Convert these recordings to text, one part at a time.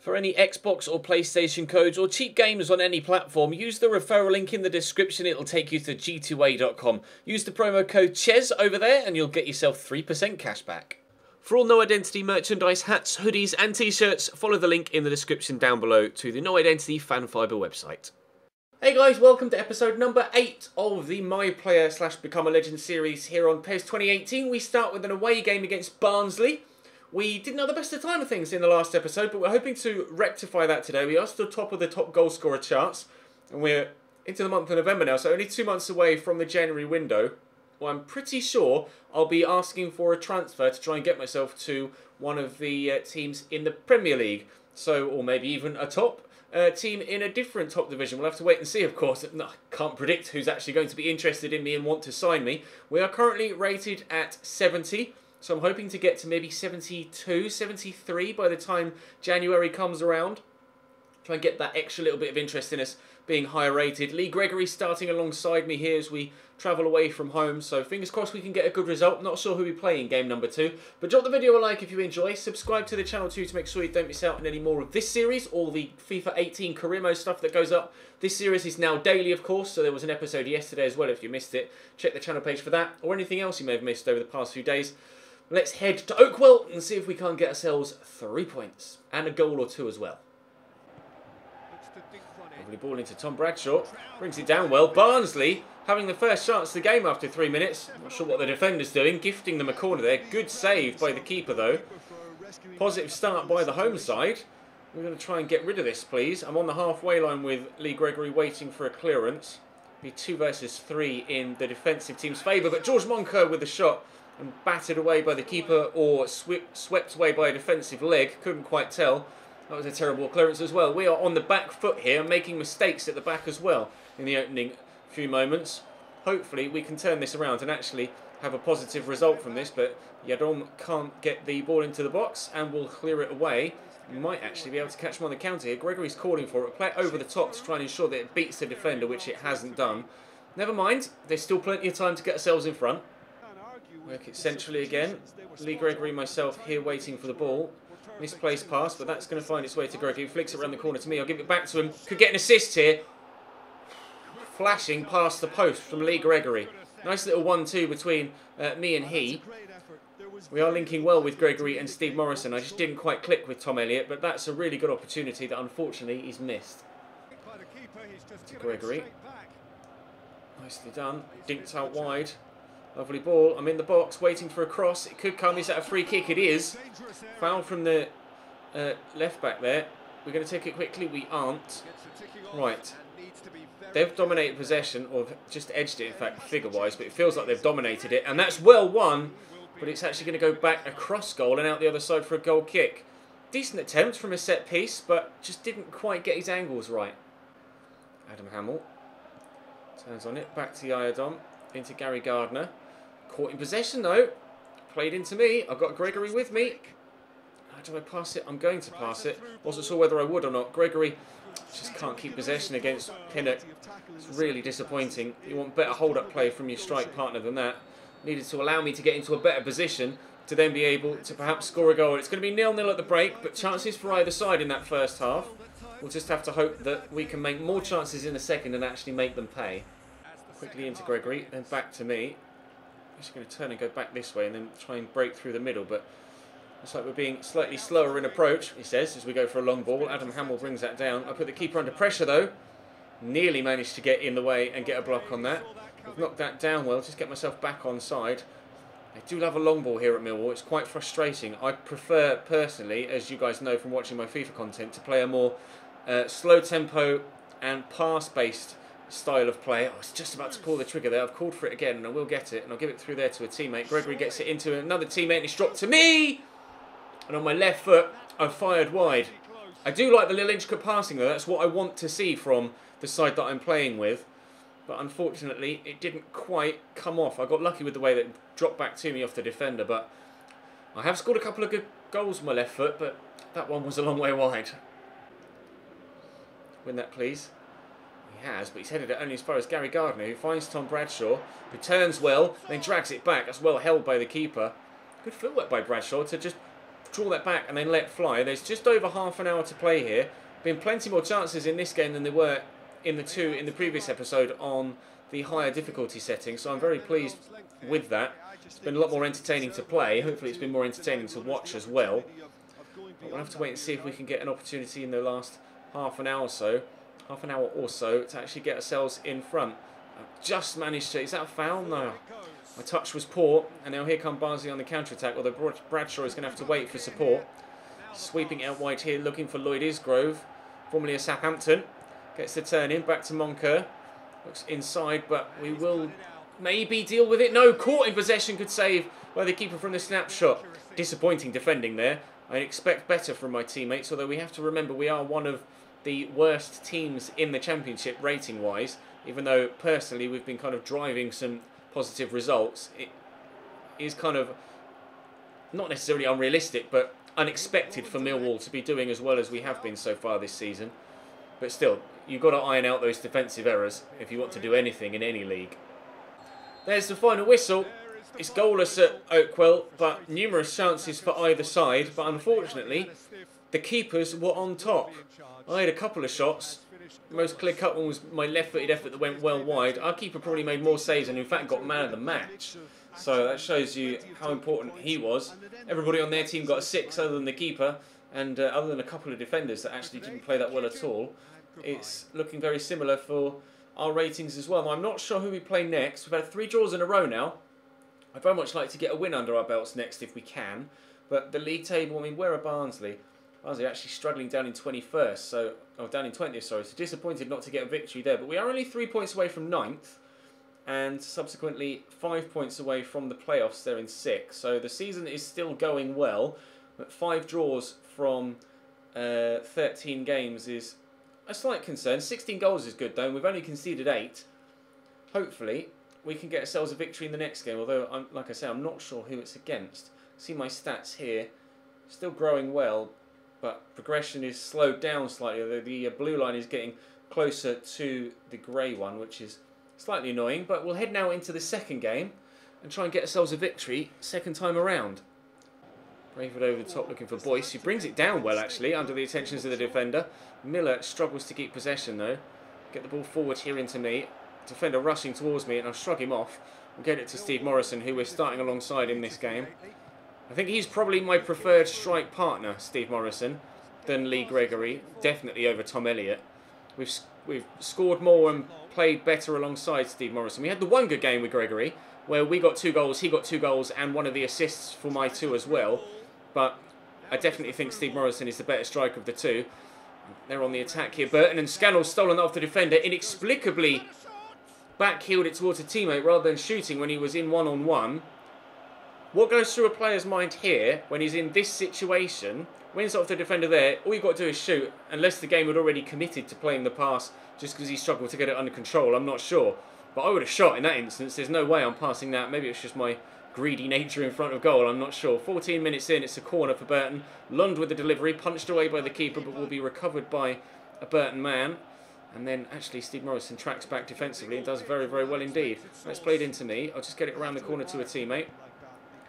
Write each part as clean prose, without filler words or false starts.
For any Xbox or PlayStation codes or cheap games on any platform, use the referral link in the description. It'll take you to g2a.com. Use the promo code CHES over there and you'll get yourself 3% cash back. For all No Identity merchandise, hats, hoodies and t-shirts, follow the link in the description down below to the No Identity Fan Fiber website. Hey guys, welcome to episode number 8 of the My Player / Become a Legend series here on PES 2018. We start with an away game against Barnsley. We didn't have the best of time of things in the last episode, but we're hoping to rectify that today. We are still top of the top goal scorer charts, and we're into the month of November now, so only 2 months away from the January window. Well, I'm pretty sure I'll be asking for a transfer to try and get myself to one of the teams in the Premier League, or maybe even a top team in a different top division. We'll have to wait and see, of course. No, I can't predict who's actually going to be interested in me and want to sign me. We are currently rated at 70. So I'm hoping to get to maybe 72, 73 by the time January comes around. Try and get that extra little bit of interest in us being higher rated. Lee Gregory starting alongside me here as we travel away from home. So fingers crossed we can get a good result. Not sure who we play in game number 2. But drop the video a like if you enjoy. Subscribe to the channel too to make sure you don't miss out on any more of this series. All the FIFA 18 career mode stuff that goes up. This series is now daily, of course. So there was an episode yesterday as well if you missed it. Check the channel page for that. Or anything else you may have missed over the past few days. Let's head to Oakwell and see if we can't get ourselves 3 points. And a goal or 2 as well. Lovely ball into Tom Bradshaw. Brings it down well. Barnsley having the first chance of the game after 3 minutes. Not sure what the defender's doing. Gifting them a corner there. Good save by the keeper though. Positive start by the home side. We're going to try and get rid of this, please. I'm on the halfway line with Lee Gregory waiting for a clearance. Be 2 versus 3 in the defensive team's favour. But George Moncur with the shot. And battered away by the keeper or swept away by a defensive leg. Couldn't quite tell. That was a terrible clearance as well. We are on the back foot here, making mistakes at the back as well in the opening few moments. Hopefully we can turn this around and actually have a positive result from this, but Yadom can't get the ball into the box and will clear it away. We might actually be able to catch him on the counter here. Gregory's calling for it. Play it over the top to try and ensure that it beats the defender, which it hasn't done. Never mind. There's still plenty of time to get ourselves in front. Work it centrally again. Lee Gregory, myself here waiting for the ball. Misplaced pass, but that's going to find its way to Gregory. Flicks it around the corner to me. I'll give it back to him. Could get an assist here. Flashing past the post from Lee Gregory. Nice little 1-2 between me and he. We are linking well with Gregory and Steve Morison. I just didn't quite click with Tom Elliott, but that's a really good opportunity that unfortunately he's missed. To Gregory. Nicely done. Dinked out wide. Lovely ball. I'm in the box waiting for a cross. It could come. Is that a free kick? It is. Foul from the left back there. We're going to take it quickly. We aren't. Right. They've dominated possession, or just edged it, in fact, figure-wise, but it feels like they've dominated it. And that's well won, but it's actually going to go back across goal and out the other side for a goal kick. Decent attempt from a set piece, but just didn't quite get his angles right. Adam Hamill turns on it. Back to Iadom. Into Gary Gardner. Caught in possession though. Played into me. I've got Gregory with me. How do I pass it? I'm going to pass it. Wasn't sure whether I would or not. Gregory just can't keep possession against Pinnock. It's really disappointing. You want better hold-up play from your strike partner than that. Needed to allow me to get into a better position to then be able to perhaps score a goal. It's going to be 0-0 at the break, but chances for either side in that first half. We'll just have to hope that we can make more chances in the second and actually make them pay. Quickly into Gregory, then back to me. I'm just going to turn and go back this way and then try and break through the middle, but looks like we're being slightly slower in approach, he says, as we go for a long ball. Adam Hamill brings that down. I put the keeper under pressure though. Nearly managed to get in the way and get a block on that. I've knocked that down well, just get myself back on side. I do love a long ball here at Millwall. It's quite frustrating. I prefer, personally, as you guys know from watching my FIFA content, to play a more slow tempo and pass-based style of play. I was just about to pull the trigger there. I've called for it again and I will get it, and I'll give it through there to a teammate. Gregory gets it into another teammate and it's dropped to me, and on my left foot I've fired wide. I do like the little intricate passing though. That's what I want to see from the side that I'm playing with, but unfortunately it didn't quite come off. I got lucky with the way that it dropped back to me off the defender, but I have scored a couple of good goals with my left foot, but that one was a long way wide. Win that please. Has, but he's headed it only as far as Gary Gardner, who finds Tom Bradshaw, returns well, then drags it back. That's well held by the keeper. Good footwork by Bradshaw to just draw that back and then let fly. There's just over half an hour to play here. Been plenty more chances in this game than there were in the two in the previous episode on the higher difficulty setting, so I'm very pleased with that. It's been a lot more entertaining to play. Hopefully it's been more entertaining to watch as well. But we'll have to wait and see if we can get an opportunity in the last half an hour or so to actually get ourselves in front. I've just managed to... Is that a foul? No. My touch was poor, and now here come Barnsley on the counter-attack, although Bradshaw is going to have to wait for support. Sweeping out wide here, looking for Lloyd Isgrove, formerly of Southampton. Gets the turn in, back to Moncur. Looks inside, but we will maybe deal with it. No, caught in possession, could save by the keeper from the snapshot. Disappointing defending there. I expect better from my teammates, although we have to remember we are one of the worst teams in the Championship rating-wise, even though personally we've been kind of driving some positive results. It is kind of not necessarily unrealistic, but unexpected for Millwall to be doing as well as we have been so far this season. But still, you've got to iron out those defensive errors if you want to do anything in any league. There's the final whistle. It's goalless at Oakwell, but numerous chances for either side. But unfortunately, the keepers were on top. I had a couple of shots. The most clear-cut one was my left-footed effort that went well wide. Our keeper probably made more saves and in fact got man of the match. So that shows you how important he was. Everybody on their team got a 6 other than the keeper, and other than a couple of defenders that actually didn't play that well at all. It's looking very similar for our ratings as well. Now, I'm not sure who we play next. We've had 3 draws in a row now. I'd very much like to get a win under our belts next if we can. But the league table, I mean, where are Barnsley? Barnsley are actually struggling down in 21st, so... Oh, down in 20th, sorry. So disappointed not to get a victory there. But we are only 3 points away from 9th. And subsequently 5 points away from the playoffs. They're in 6th. So the season is still going well. But 5 draws from 13 games is a slight concern. 16 goals is good, though. And we've only conceded 8. Hopefully, we can get ourselves a victory in the next game. Although, like I say, I'm not sure who it's against. See my stats here. Still growing well. But progression is slowed down slightly. The blue line is getting closer to the grey one, which is slightly annoying. But we'll head now into the second game and try and get ourselves a victory second time around. Rayford over the top looking for Boyce. He brings it down well, actually, under the attentions of the defender. Miller struggles to keep possession, though. Get the ball forward here into me. Defender rushing towards me, and I'll shrug him off. We'll get it to Steve Morison, who we're starting alongside in this game. I think he's probably my preferred strike partner, Steve Morison, than Lee Gregory. Definitely over Tom Elliott. We've scored more and played better alongside Steve Morison. We had the one good game with Gregory, where we got 2 goals, he got 2 goals, and one of the assists for my 2 as well. But I definitely think Steve Morison is the better striker of the 2. They're on the attack here. Burton and Scannell stolen off the defender. Inexplicably backheeled it towards a teammate rather than shooting when he was in one-on-one. What goes through a player's mind here when he's in this situation? Wins off the defender there. All you've got to do is shoot, unless the game had already committed to playing the pass just because he struggled to get it under control. I'm not sure. But I would have shot in that instance. There's no way I'm passing that. Maybe it's just my greedy nature in front of goal. I'm not sure. 14 minutes in, it's a corner for Burton. Lund with the delivery, punched away by the keeper, but will be recovered by a Burton man. And then actually Steve Morison tracks back defensively and does very, very well indeed. That's played into me. I'll just get it around the corner to a teammate.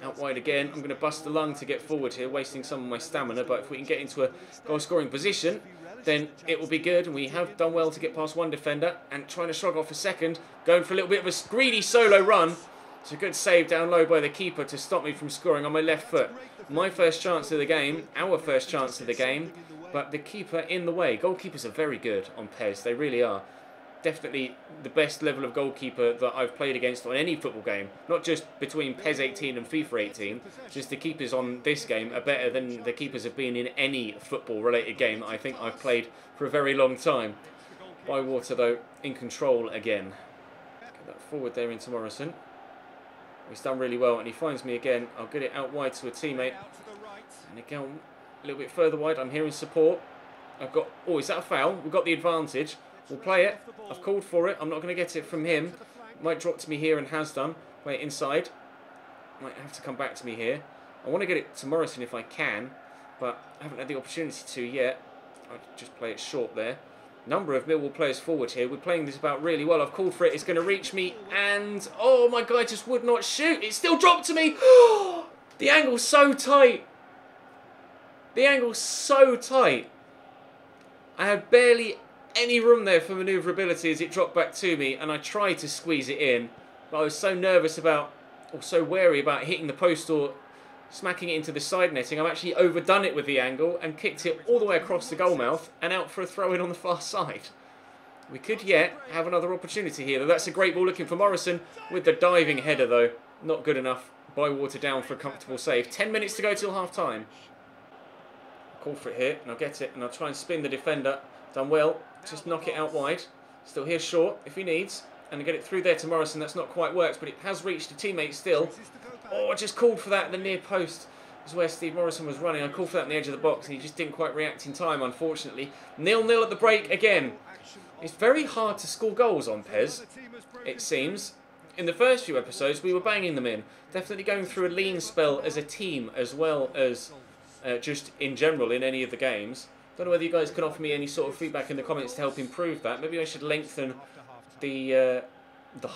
Out wide again. I'm going to bust the lung to get forward here, wasting some of my stamina. But if we can get into a goal-scoring position, then it will be good. And we have done well to get past one defender and trying to shrug off a second. Going for a little bit of a greedy solo run. It's a good save down low by the keeper to stop me from scoring on my left foot. My first chance of the game, our first chance of the game, but the keeper in the way. Goalkeepers are very good on PES, they really are. Definitely the best level of goalkeeper that I've played against on any football game. Not just between PES 18 and FIFA 18, just the keepers on this game are better than the keepers have been in any football-related game that I think I've played for a very long time. Bywater, though, in control again. Get that forward there into Morison. He's done really well, and he finds me again. I'll get it out wide to a teammate. And again, a little bit further wide. I'm here in support. I've got... Oh, is that a foul? We've got the advantage. We'll play it. I've called for it. I'm not going to get it from him. Might drop to me here and has done. Play it inside. Might have to come back to me here. I want to get it to Morison if I can, but I haven't had the opportunity to yet. I'll just play it short there. Number of Millwall players forward here. We're playing this about really well. I've called for it. It's going to reach me. And, oh, my guy just would not shoot. It still dropped to me. The angle's so tight. The angle's so tight. I had barely any room there for manoeuvrability as it dropped back to me, and I tried to squeeze it in, but I was so nervous about, or so wary about hitting the post or smacking it into the side netting. I've actually overdone it with the angle and kicked it all the way across the goal mouth and out for a throw-in on the far side. We could yet have another opportunity here, though. That's a great ball looking for Morison with the diving header, though. Not good enough. Bywater down for a comfortable save. 10 minutes to go till half-time. Call for it here, and I'll get it, and I'll try and spin the defender. Done well. Just knock it out wide. Still here short, if he needs. And get it through there to Morison. That's not quite worked, but it has reached a teammate still. Oh, I just called for that at the near post. Is where Steve Morison was running. I called for that on the edge of the box, and he just didn't quite react in time, unfortunately. 0-0 at the break again. It's very hard to score goals on PES, it seems. In the first few episodes, we were banging them in. Definitely going through a lean spell as a team, as well as just in general in any of the games. Don't know whether you guys can offer me any sort of feedback in the comments to help improve that. Maybe I should lengthen the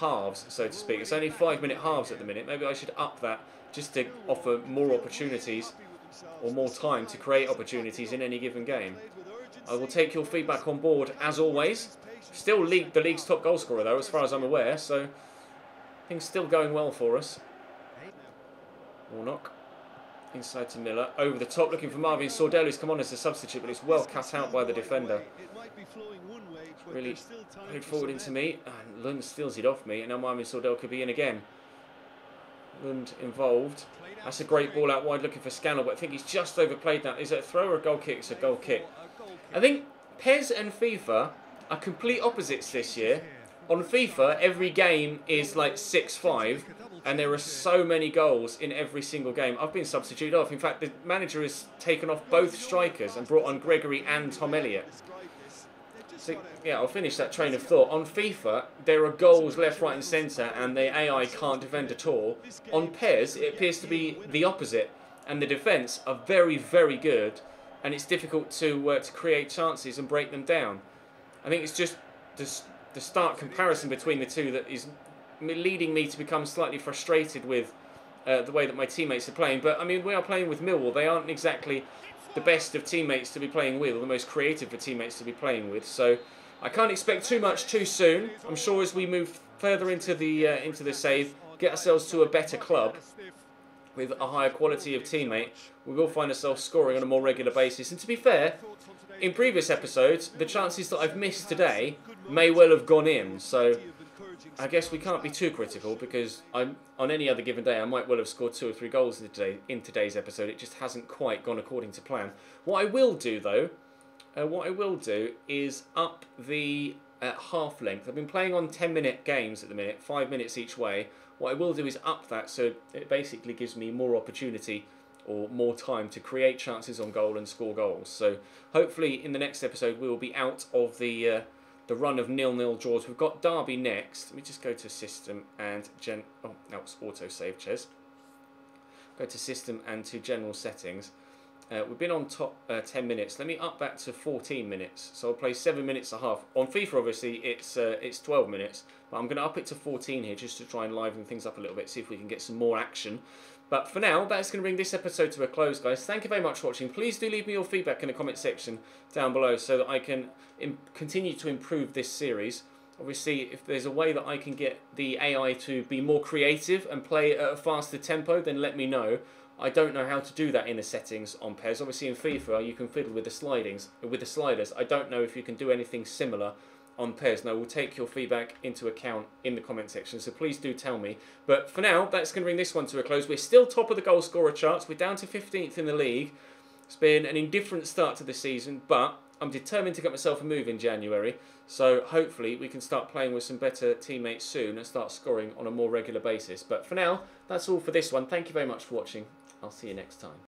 halves, so to speak. It's only 5-minute halves at the minute. Maybe I should up that just to offer more opportunities or more time to create opportunities in any given game. I will take your feedback on board as always. Still the league's top goal scorer though, as far as I'm aware, so things still going well for us. Warnock inside to Miller, over the top looking for Marvin Sordell, who's come on as a substitute, but it's well cut out by the defender. Really played forward into me, and Lund steals it off me, and now Marvin Sordell could be in again. Lund involved. That's a great ball out wide looking for Scannell, but I think he's just overplayed that. Is it a throw or a goal kick? It's a goal kick. I think PES and FIFA are complete opposites this year. On FIFA, every game is like 6-5, and there are so many goals in every single game. I've been substituted off. In fact, the manager has taken off both strikers and brought on Gregory and Tom Elliott. So, yeah, I'll finish that train of thought. On FIFA, there are goals left, right and centre, and the AI can't defend at all. On PES, it appears to be the opposite, and the defence are very, very good, and it's difficult to create chances and break them down. I think it's just the stark comparison between the two that is leading me to become slightly frustrated with the way that my teammates are playing. But, I mean, we are playing with Millwall. They aren't exactly the best of teammates to be playing with, or the most creative of teammates to be playing with. So I can't expect too much too soon. I'm sure as we move further into the save, get ourselves to a better club with a higher quality of teammate, we will find ourselves scoring on a more regular basis. And to be fair, in previous episodes, the chances that I've missed today may well have gone in. So I guess we can't be too critical, because on any other given day I might well have scored 2 or 3 goals in today's episode. It just hasn't quite gone according to plan. What I will do though, is up the half length. I've been playing on 10-minute games at the minute, 5 minutes each way. What I will do is up that, so it basically gives me more opportunity or more time to create chances on goal and score goals. So hopefully in the next episode we will be out of the run of 0-0 draws. We've got Derby next. Let me just go to System and oh, that was auto-save, Ches. Go to System and to General Settings. We've been on top 10 minutes. Let me up that to 14 minutes. So I'll play 7 minutes and a half. On FIFA, obviously, it's 12 minutes. But I'm going to up it to 14 here just to try and liven things up a little bit, see if we can get some more action. But for now, that's going to bring this episode to a close, guys. Thank you very much for watching. Please do leave me your feedback in the comment section down below so that I can continue to improve this series. Obviously, if there's a way that I can get the AI to be more creative and play at a faster tempo, then let me know. I don't know how to do that in the settings on PES. Obviously, in FIFA, you can fiddle with the sliders. I don't know if you can do anything similar on PES. Now, we'll take your feedback into account in the comment section, so please do tell me. But for now, that's going to bring this one to a close. We're still top of the goal scorer charts. We're down to 15th in the league. It's been an indifferent start to the season, but I'm determined to get myself a move in January. So hopefully we can start playing with some better teammates soon and start scoring on a more regular basis. But for now, that's all for this one. Thank you very much for watching. I'll see you next time.